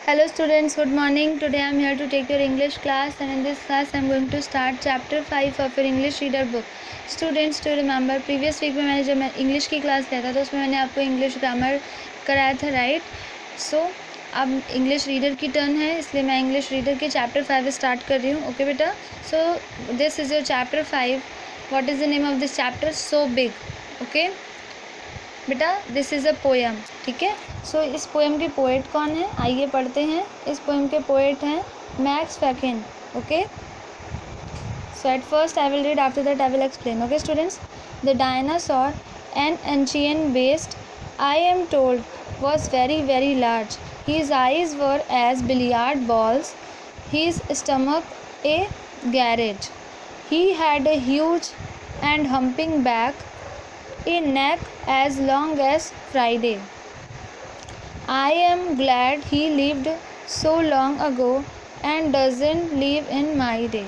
Hello students, good morning. Today I am here to take your English class, and in this class I am going to start chapter 5 of your English reader book. Students, to remember previous week में मैंने जब मैं English की class लिया था तो उसमें मैंने आपको इंग्लिश ग्रामर कराया था, राइट? सो अब इंग्लिश रीडर की टर्न है, इसलिए मैं इंग्लिश रीडर के चैप्टर 5 स्टार्ट कर रही हूँ. ओके बेटा, so this is your chapter 5. What is the name of this chapter? So big. Okay बेटा, दिस इज़ अ पोएम. ठीक है, सो इस पोएम के पोएट कौन है, आइए पढ़ते हैं. इस पोएम के पोएट हैं Max Fatchen. Okay, so at first I will read, after that I will explain. Okay students, the dinosaur an ancient beast I am told was very large. His eyes were as billiard balls, his stomach a garage. He had a huge and humping back, a neck as long as Friday. I am glad he lived so long ago and doesn't live in my day.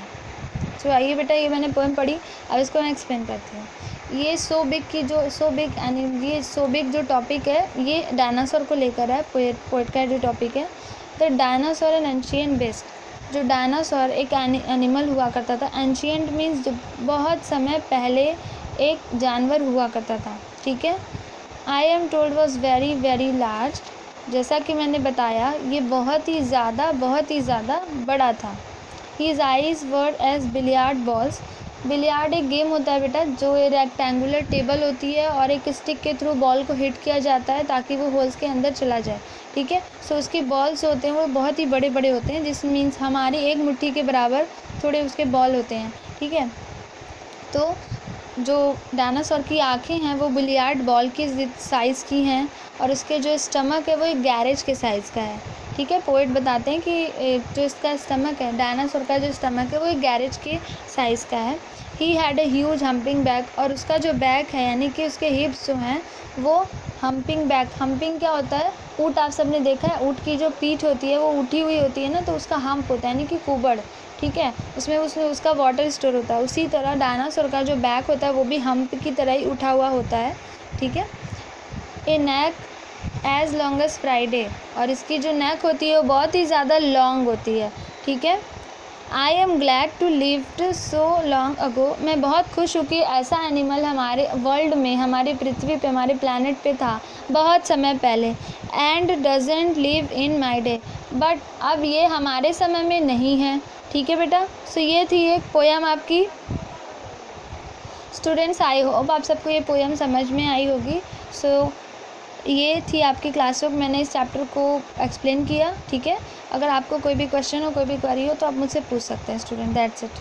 So आइए बेटा, ये मैंने poem पढ़ी, अब इसको मैं explain करती हूँ. ये सो बिग की जो सो बिग जो टॉपिक है ये डायनासोर को लेकर है. पोएट का जो टॉपिक है, the dinosaur an ancient best. जो डायनासोर एक एनिमल हुआ करता था. एंशियंट मीन्स जो बहुत समय पहले एक जानवर हुआ करता था. ठीक है, I am told was very large. जैसा कि मैंने बताया ये बहुत ही ज़्यादा बड़ा था. His eyes were as billiard balls. Billiard एक गेम होता है बेटा, जो ये रेक्टेंगुलर टेबल होती है और एक स्टिक के थ्रू बॉल को हिट किया जाता है ताकि वो होल्स के अंदर चला जाए. ठीक है, सो उसकी बॉल्स होते हैं वो बहुत ही बड़े होते हैं, जिस मीन्स हमारी एक मुट्ठी के बराबर थोड़े उसके बॉल होते हैं. ठीक है, तो जो डायनासोर की आँखें हैं वो बिलियार्ड बॉल की साइज़ की हैं और उसके जो स्टमक है वो एक गैरेज के साइज़ का है. ठीक है, पोएट बताते हैं कि जो इसका स्टमक है, डायनासोर का जो स्टमक है वो एक गैरेज के साइज़ का है. He had a huge humping back. और उसका जो बैक है यानी कि उसके हिप्स जो हैं वो हम्पिंग बैक. हम्पिंग क्या होता है? ऊँट आप सब ने देखा है, ऊँट की जो पीठ होती है वो उठी हुई होती है ना, तो उसका हम्प होता है यानी कि कुबड़. ठीक है, उसमें उसका वाटर स्टोर होता है. उसी तरह डायनासोर का जो बैक होता है वो भी हम्प की तरह ही उठा हुआ होता है. ठीक है, ए नेक एज लॉन्ग एज फ्राइडे. और इसकी जो नेक होती है वो बहुत ही ज़्यादा लॉन्ग होती है. ठीक है, I am glad to lived so long ago. मैं बहुत खुश हूँ कि ऐसा एनिमल हमारे वर्ल्ड में, हमारे पृथ्वी पे, हमारे प्लानट पे था बहुत समय पहले. And doesn't live in my day. But अब ये हमारे समय में नहीं है. ठीक है बेटा, सो ये थी एक पोएम आपकी. स्टूडेंट्स, आई होप आप सबको ये पोएम समझ में आई होगी. सो ये थी आपकी क्लासवर्क. मैंने इस चैप्टर को एक्सप्लेन किया. ठीक है, अगर आपको कोई भी क्वेश्चन हो, कोई भी क्वेरी हो तो आप मुझसे पूछ सकते हैं स्टूडेंट. That's it.